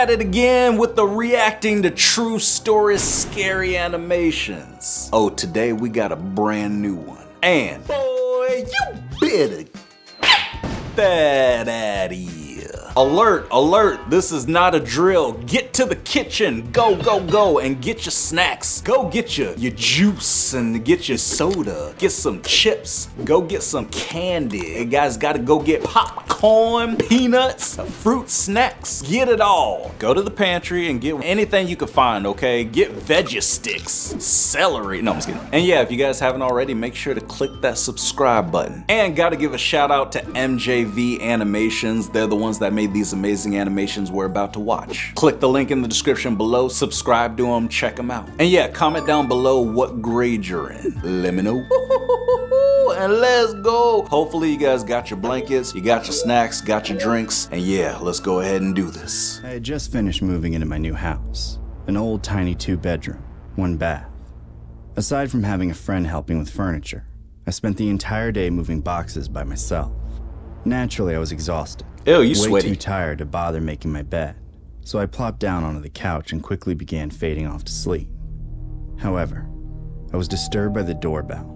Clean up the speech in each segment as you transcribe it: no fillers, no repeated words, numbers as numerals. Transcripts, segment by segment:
at it again with the reacting to true stories scary animations. Oh, today we got a brand new one. And boy, you better get that out of here. Alert, alert, this is not a drill. Get to the kitchen, go, go, go, and get your snacks. Go get your juice and get your soda. Get some chips, go get some candy. You guys gotta go get popcorn, peanuts, fruit snacks, get it all. Go to the pantry and get anything you can find, okay? Get veggie sticks, celery, no, I'm just kidding. And yeah, if you guys haven't already, make sure to click that subscribe button. And gotta give a shout out to MJV Animations. They're the ones that made these amazing animations we're about to watch. Click the link in the description below, subscribe to them, check them out. And yeah, comment down below what grade you're in. Let me know. And let's go. Hopefully you guys got your blankets, you got your snacks, got your drinks, and yeah, let's go ahead and do this. I had just finished moving into my new house. An old tiny 2-bedroom, 1 bath. Aside from having a friend helping with furniture, I spent the entire day moving boxes by myself. Naturally, I was exhausted. Ew, you way sweaty. Too tired to bother making my bed, so I plopped down onto the couch and quickly began fading off to sleep. However, I was disturbed by the doorbell.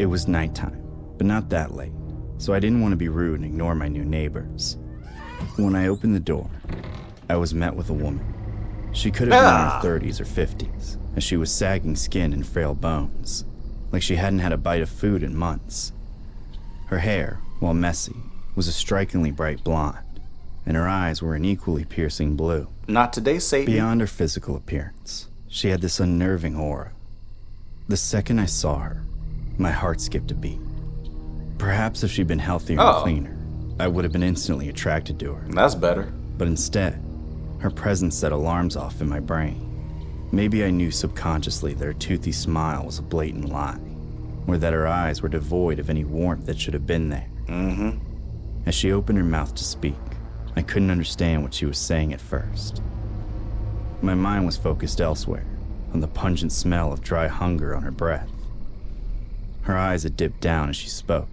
It was nighttime, but not that late, so I didn't want to be rude and ignore my new neighbors. When I opened the door, I was met with a woman. She could have been in her 30s or 50s, as she was sagging skin and frail bones, like she hadn't had a bite of food in months. Her hair, while messy, was a strikingly bright blonde, and her eyes were an equally piercing blue. Not today, Satan. Beyond her physical appearance, she had this unnerving aura. The second I saw her, my heart skipped a beat. Perhaps if she'd been healthier and cleaner, I would have been instantly attracted to her. That's better. But instead, her presence set alarms off in my brain. Maybe I knew subconsciously that her toothy smile was a blatant lie, or that her eyes were devoid of any warmth that should have been there. As she opened her mouth to speak, I couldn't understand what she was saying at first. My mind was focused elsewhere, on the pungent smell of dry hunger on her breath. Her eyes had dipped down as she spoke,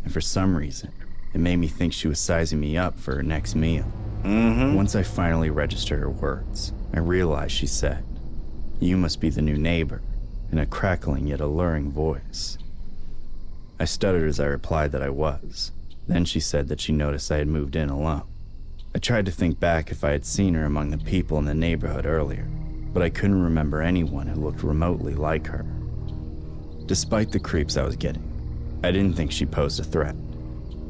and for some reason, it made me think she was sizing me up for her next meal. Once I finally registered her words, I realized she said, "You must be the new neighbor," in a crackling yet alluring voice. I stuttered as I replied that I was. Then she said that she noticed I had moved in alone. I tried to think back if I had seen her among the people in the neighborhood earlier, but I couldn't remember anyone who looked remotely like her. Despite the creeps I was getting, I didn't think she posed a threat,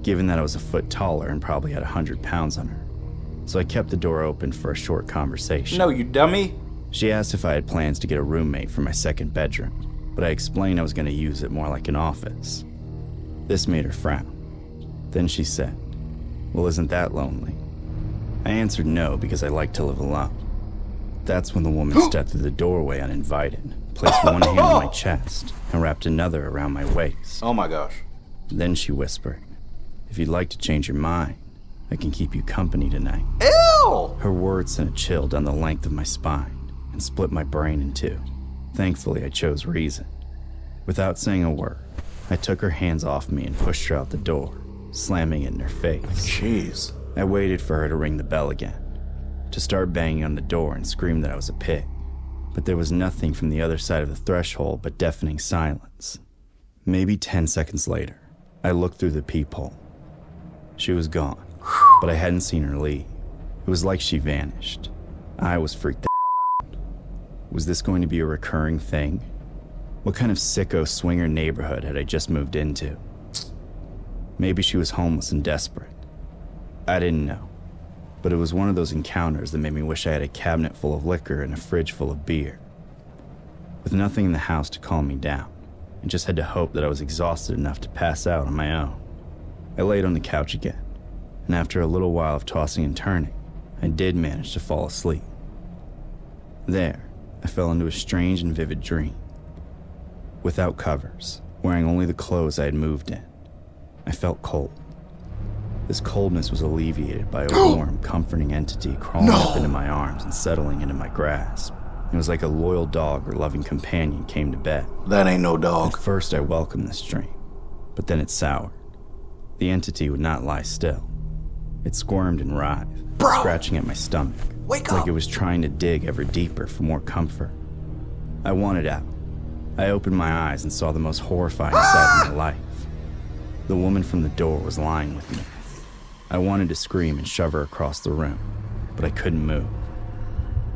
given that I was a foot taller and probably had 100 pounds on her. So I kept the door open for a short conversation. No, you dummy. She asked if I had plans to get a roommate for my second bedroom, but I explained I was going to use it more like an office. This made her frown. Then she said, "Well, isn't that lonely?" I answered no because I like to live alone. That's when the woman stepped through the doorway uninvited, placed one hand on my chest, and wrapped another around my waist. Oh my gosh. Then she whispered, "If you'd like to change your mind, I can keep you company tonight." Ew! Her words sent a chill down the length of my spine and split my brain in two. Thankfully, I chose reason. Without saying a word, I took her hands off me and pushed her out the door, slamming it in her face. Jeez. I waited for her to ring the bell again, to start banging on the door and scream that I was a pig. But there was nothing from the other side of the threshold but deafening silence. Maybe 10 seconds later, I looked through the peephole. She was gone, but I hadn't seen her leave. It was like she vanished. I was freaked out. Was this going to be a recurring thing? What kind of sicko swinger neighborhood had I just moved into? Maybe she was homeless and desperate. I didn't know, but it was one of those encounters that made me wish I had a cabinet full of liquor and a fridge full of beer. With nothing in the house to calm me down, I just had to hope that I was exhausted enough to pass out on my own. I laid on the couch again, and after a little while of tossing and turning, I did manage to fall asleep. There, I fell into a strange and vivid dream. Without covers, wearing only the clothes I had moved in, I felt cold. This coldness was alleviated by a warm, comforting entity crawling up into my arms and settling into my grasp. It was like a loyal dog or loving companion came to bed. That ain't no dog. At first, I welcomed this dream, but then it soured. The entity would not lie still. It squirmed and writhed, scratching at my stomach. Wake up! Like it was trying to dig ever deeper for more comfort. I wanted out. I opened my eyes and saw the most horrifying sight in my life. The woman from the door was lying with me. I wanted to scream and shove her across the room, but I couldn't move.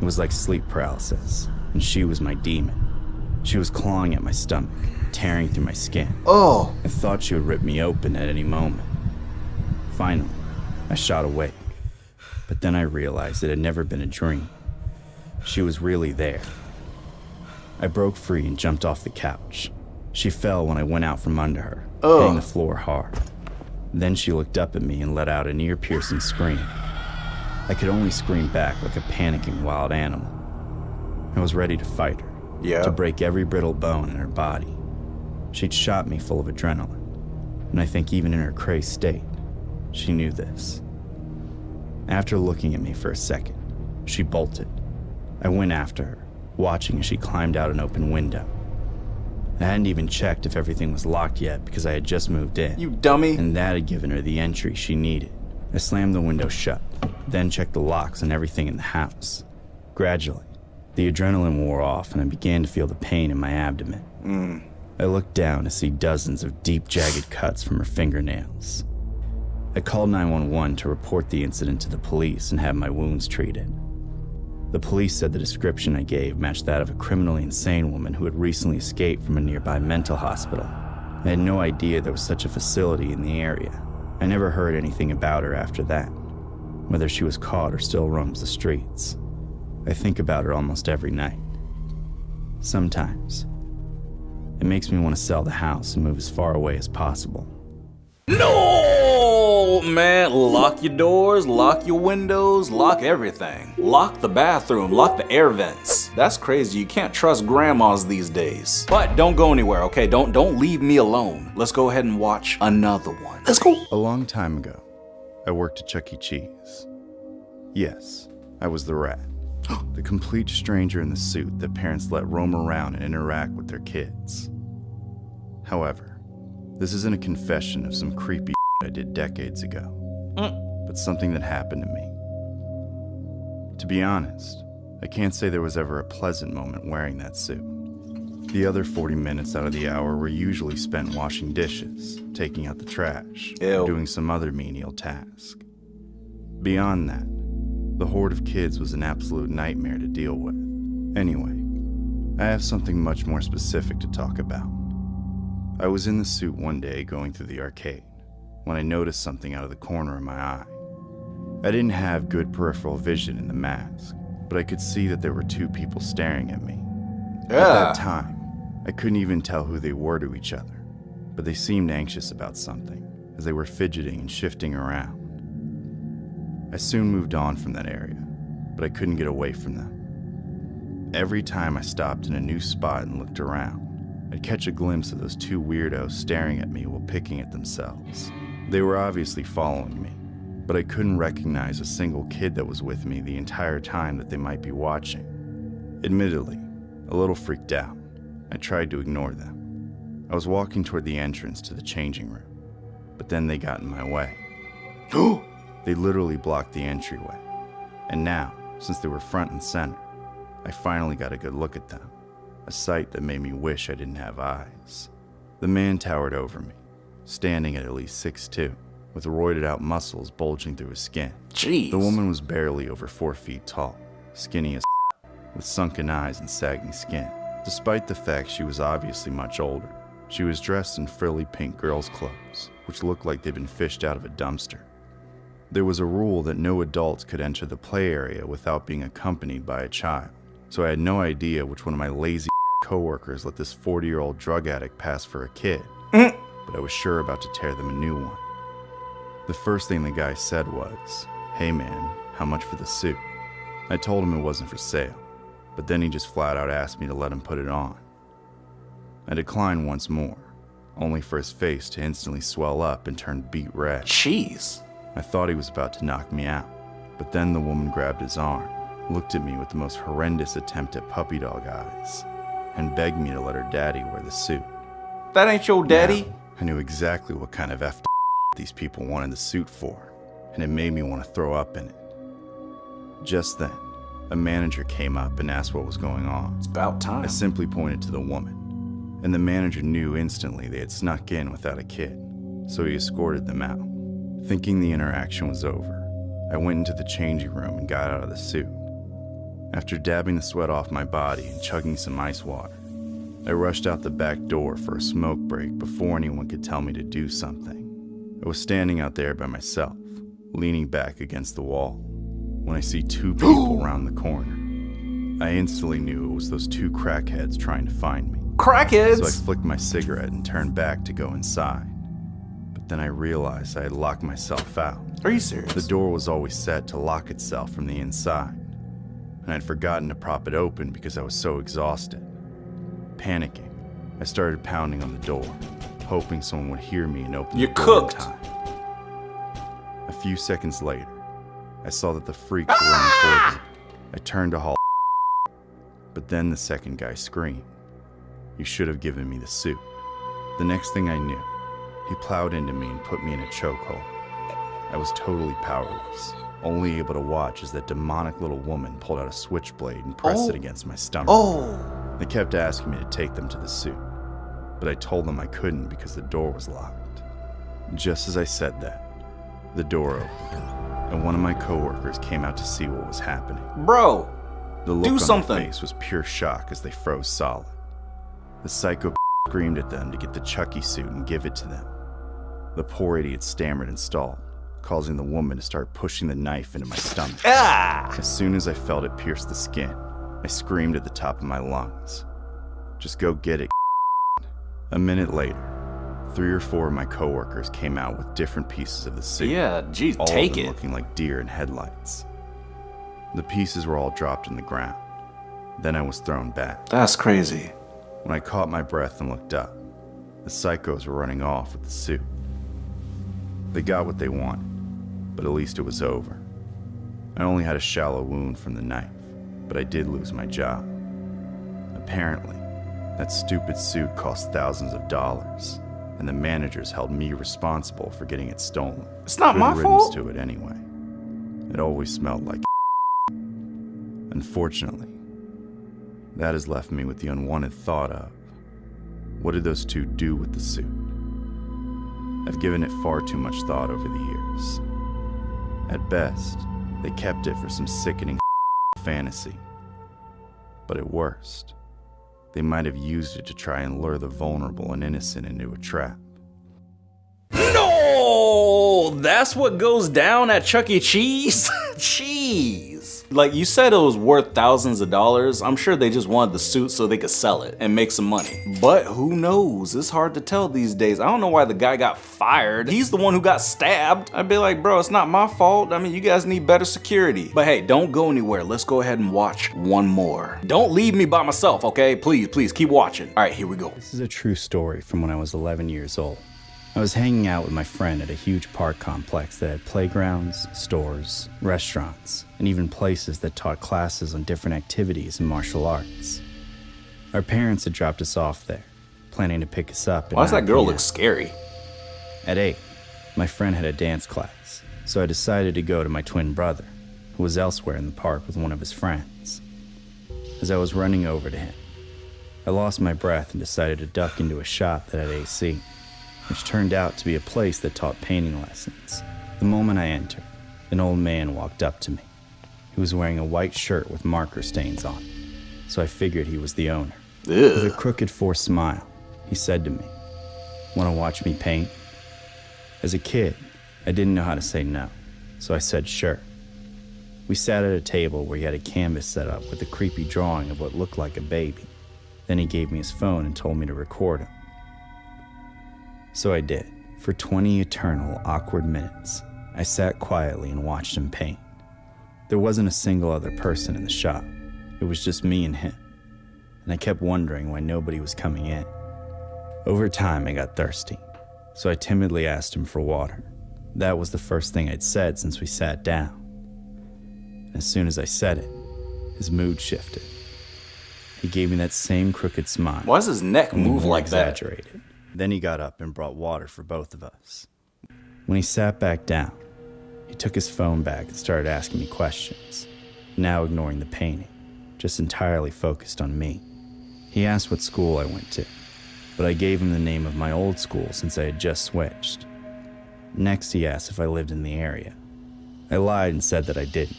It was like sleep paralysis, and she was my demon. She was clawing at my stomach, tearing through my skin. Oh! I thought she would rip me open at any moment. Finally, I shot awake, but then I realized it had never been a dream. She was really there. I broke free and jumped off the couch. She fell when I went out from under her, hitting the floor hard. Then she looked up at me and let out an ear-piercing scream. I could only scream back like a panicking wild animal. I was ready to fight her, to break every brittle bone in her body. She'd shot me full of adrenaline, and I think even in her crazed state, she knew this. After looking at me for a second, she bolted. I went after her, watching as she climbed out an open window. I hadn't even checked if everything was locked yet because I had just moved in. You dummy! And that had given her the entry she needed. I slammed the window shut, then checked the locks and everything in the house. Gradually, the adrenaline wore off and I began to feel the pain in my abdomen. I looked down to see dozens of deep, jagged cuts from her fingernails. I called 911 to report the incident to the police and have my wounds treated. The police said the description I gave matched that of a criminally insane woman who had recently escaped from a nearby mental hospital. I had no idea there was such a facility in the area. I never heard anything about her after that, whether she was caught or still roams the streets. I think about her almost every night. Sometimes, it makes me want to sell the house and move as far away as possible. No, man, lock your doors, lock your windows, lock everything. Lock the bathroom, lock the air vents. That's crazy, you can't trust grandmas these days. But don't go anywhere, okay? Don't leave me alone. Let's go ahead and watch another one. Let's go. A long time ago, I worked at Chuck E. Cheese. Yes, I was the rat. The complete stranger in the suit that parents let roam around and interact with their kids. However, this isn't a confession of some creepy I did decades ago, but something that happened to me. To be honest, I can't say there was ever a pleasant moment wearing that suit. The other 40 minutes out of the hour were usually spent washing dishes, taking out the trash, or doing some other menial task. Beyond that, the horde of kids was an absolute nightmare to deal with. Anyway, I have something much more specific to talk about. I was in the suit one day going through the arcade when I noticed something out of the corner of my eye. I didn't have good peripheral vision in the mask, but I could see that there were two people staring at me. At that time, I couldn't even tell who they were to each other, but they seemed anxious about something as they were fidgeting and shifting around. I soon moved on from that area, but I couldn't get away from them. Every time I stopped in a new spot and looked around, I'd catch a glimpse of those two weirdos staring at me while picking at themselves. They were obviously following me, but I couldn't recognize a single kid that was with me the entire time that they might be watching. Admittedly, a little freaked out, I tried to ignore them. I was walking toward the entrance to the changing room, but then they got in my way. They literally blocked the entryway, and now, since they were front and center, I finally got a good look at them. A sight that made me wish I didn't have eyes. The man towered over me, standing at least 6'2", with roided out muscles bulging through his skin. Jeez. The woman was barely over 4 feet tall, skinny as with sunken eyes and sagging skin. Despite the fact she was obviously much older, she was dressed in frilly pink girl's clothes, which looked like they'd been fished out of a dumpster. There was a rule that no adults could enter the play area without being accompanied by a child, so I had no idea which one of my lazy coworkers let this 40-year-old drug addict pass for a kid, but I was sure about to tear them a new one. The first thing the guy said was, "Hey man, how much for the suit?" I told him it wasn't for sale, but then he just flat out asked me to let him put it on. I declined once more, only for his face to instantly swell up and turn beet red. Jeez. I thought he was about to knock me out, but then the woman grabbed his arm, looked at me with the most horrendous attempt at puppy dog eyes, and begged me to let her daddy wear the suit. That ain't your daddy? Now, I knew exactly what kind of these people wanted the suit for. and it made me want to throw up in it. Just then, a manager came up and asked what was going on. It's about time. I simply pointed to the woman, and the manager knew instantly they had snuck in without a kid, so he escorted them out. Thinking the interaction was over, I went into the changing room and got out of the suit. After dabbing the sweat off my body and chugging some ice water, I rushed out the back door for a smoke break before anyone could tell me to do something. I was standing out there by myself, leaning back against the wall, when I see two people around the corner. I instantly knew it was those two crackheads trying to find me. Crackheads! So I flicked my cigarette and turned back to go inside. But then I realized I had locked myself out. Are you serious? The door was always set to lock itself from the inside, and I'd forgotten to prop it open because I was so exhausted. Panicking, I started pounding on the door, hoping someone would hear me and open the door in time. A few seconds later, I saw that the freaks were running toward me. I turned to haul, but then the second guy screamed, "You should have given me the suit." The next thing I knew, he plowed into me and put me in a chokehold. I was totally powerless, only able to watch as that demonic little woman pulled out a switchblade and pressed it against my stomach. They kept asking me to take them to the suit, but I told them I couldn't because the door was locked. Just as I said that, the door opened, and one of my coworkers came out to see what was happening. Bro, the look do on something. their face was pure shock as they froze solid. The psycho screamed at them to get the Chucky suit and give it to them. The poor idiot stammered and stalled, causing the woman to start pushing the knife into my stomach. As soon as I felt it pierce the skin, I screamed at the top of my lungs, "Just go get it." A minute later, 3 or 4 of my coworkers came out with different pieces of the suit. Yeah, geez, all take of them it. looking like deer in headlights. The pieces were all dropped on the ground. Then I was thrown back. That's crazy. When I caught my breath and looked up, the psychos were running off with the suit. They got what they wanted, but at least it was over. I only had a shallow wound from the knife, but I did lose my job. Apparently, that stupid suit cost thousands of dollars, and the managers held me responsible for getting it stolen. It's not my Good riddance fault. to it anyway. It always smelled like Unfortunately, that has left me with the unwanted thought of, what did those two do with the suit? I've given it far too much thought over the years. At best, they kept it for some sickening fantasy. But at worst, they might have used it to try and lure the vulnerable and innocent into a trap. No! That's what goes down at Chuck E. Cheese? Jeez. Like, you said it was worth thousands of dollars. I'm sure they just wanted the suit so they could sell it and make some money. But who knows? It's hard to tell these days. I don't know why the guy got fired. He's the one who got stabbed. I'd be like, bro, it's not my fault. I mean, you guys need better security. But hey, don't go anywhere. Let's go ahead and watch one more. Don't leave me by myself, okay? Please, keep watching. All right, here we go. This is a true story from when I was 11 years old. I was hanging out with my friend at a huge park complex that had playgrounds, stores, restaurants, and even places that taught classes on different activities and martial arts. Our parents had dropped us off there, planning to pick us up at Why does that 9 girl p.m. look scary? At 8, my friend had a dance class, so I decided to go to my twin brother, who was elsewhere in the park with one of his friends. As I was running over to him, I lost my breath and decided to duck into a shop that had AC, which turned out to be a place that taught painting lessons. The moment I entered, an old man walked up to me. He was wearing a white shirt with marker stains on it, so I figured he was the owner. With a crooked forced smile, he said to me, "Want to watch me paint?" As a kid, I didn't know how to say no, so I said sure. We sat at a table where he had a canvas set up with a creepy drawing of what looked like a baby. Then he gave me his phone and told me to record him. So I did. For 20 eternal, awkward minutes, I sat quietly and watched him paint. There wasn't a single other person in the shop. It was just me and him. And I kept wondering why nobody was coming in. Over time, I got thirsty, so I timidly asked him for water. That was the first thing I'd said since we sat down. And as soon as I said it, his mood shifted. He gave me that same crooked smile. Why does his neck only move more like that? Then he got up and brought water for both of us. When he sat back down, He took his phone back and started asking me questions, now ignoring the painting, just entirely focused on me. He asked what school I went to, but I gave him the name of my old school since I had just switched. Next, he asked if I lived in the area. I lied and said that I didn't,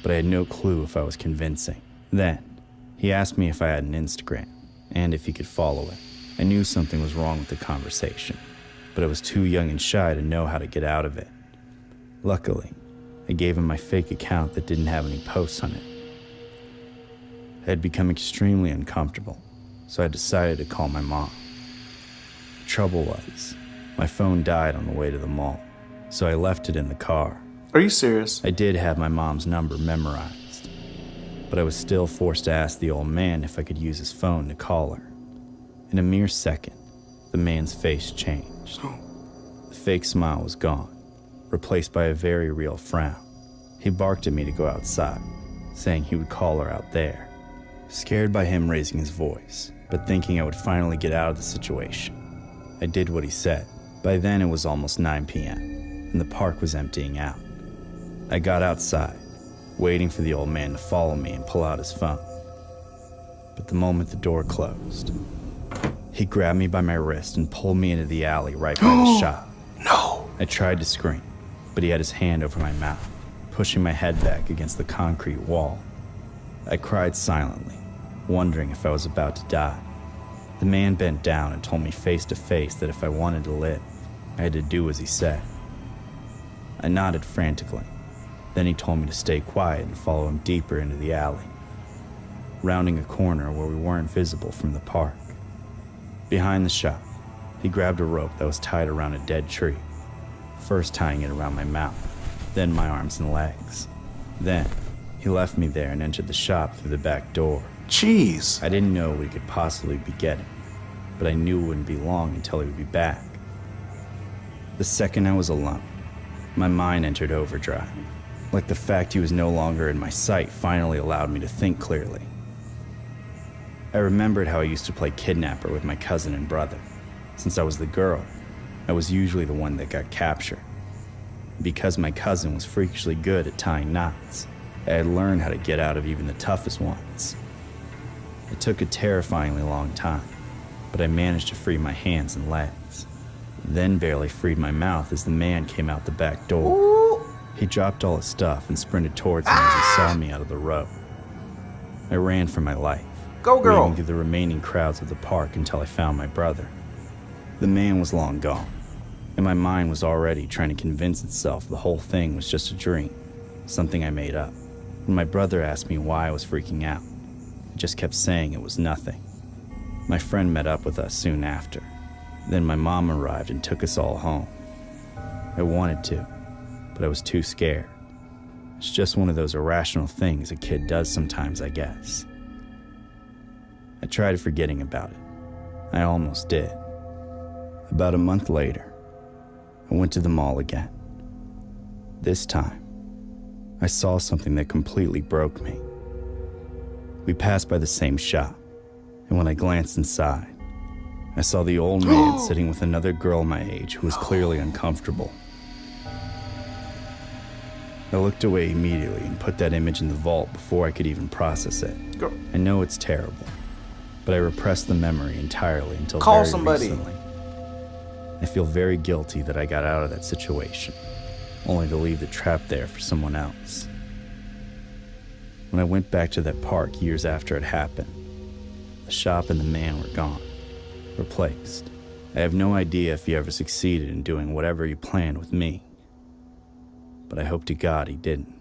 but I had no clue if I was convincing. Then, he asked me if I had an Instagram, and if he could follow it. I knew something was wrong with the conversation, but I was too young and shy to know how to get out of it. Luckily, I gave him my fake account that didn't have any posts on it. I had become extremely uncomfortable, so I decided to call my mom. The trouble was, my phone died on the way to the mall, so I left it in the car. Are you serious? I did have my mom's number memorized, but I was still forced to ask the old man if I could use his phone to call her. In a mere second, the man's face changed. The fake smile was gone, replaced by a very real frown. He barked at me to go outside, saying he would call her out there. Scared by him raising his voice, but thinking I would finally get out of the situation, I did what he said. By then it was almost 9 p.m., and the park was emptying out. I got outside, waiting for the old man to follow me and pull out his phone. But the moment the door closed, he grabbed me by my wrist and pulled me into the alley right by the shop. No. I tried to scream, but he had his hand over my mouth, pushing my head back against the concrete wall. I cried silently, wondering if I was about to die. The man bent down and told me face to face that if I wanted to live, I had to do as he said. I nodded frantically. Then he told me to stay quiet and follow him deeper into the alley, rounding a corner where we weren't visible from the park. Behind the shop, he grabbed a rope that was tied around a dead tree, first tying it around my mouth, then my arms and legs. Then, he left me there and entered the shop through the back door. Jeez. I didn't know what he could possibly be getting, but I knew it wouldn't be long until he would be back. The second I was alone, my mind entered overdrive. Like the fact he was no longer in my sight finally allowed me to think clearly. I remembered how I used to play kidnapper with my cousin and brother. Since I was the girl, I was usually the one that got captured. Because my cousin was freakishly good at tying knots, I had learned how to get out of even the toughest ones. It took a terrifyingly long time, but I managed to free my hands and legs. Then barely freed my mouth as the man came out the back door. Ooh. He dropped all his stuff and sprinted towards me as he saw me out of the road. I ran for my life, Go, girl. weaving through the remaining crowds of the park until I found my brother. The man was long gone, and my mind was already trying to convince itself the whole thing was just a dream, something I made up. When my brother asked me why I was freaking out, I just kept saying it was nothing. My friend met up with us soon after. Then my mom arrived and took us all home. I wanted to, but I was too scared. It's just one of those irrational things a kid does sometimes, I guess. I tried forgetting about it. I almost did. About a month later, I went to the mall again. This time, I saw something that completely broke me. We passed by the same shop, and when I glanced inside, I saw the old man sitting with another girl my age who was clearly uncomfortable. I looked away immediately and put that image in the vault before I could even process it. Girl. I know it's terrible, but I repressed the memory entirely until Call very somebody. recently. I feel very guilty that I got out of that situation, only to leave the trap there for someone else. When I went back to that park years after it happened, the shop and the man were gone, replaced. I have no idea if he ever succeeded in doing whatever he planned with me, but I hope to God he didn't.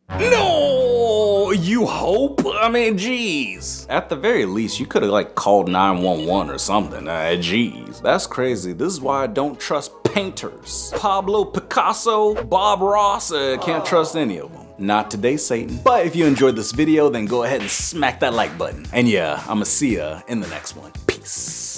No, you hope? I mean, jeez. At the very least, you could have called 911 or something. Jeez, that's crazy. This is why I don't trust painters. Pablo Picasso, Bob Ross, can't trust any of them. Not today, Satan. But if you enjoyed this video, then go ahead and smack that like button. And yeah, I'ma see ya in the next one. Peace.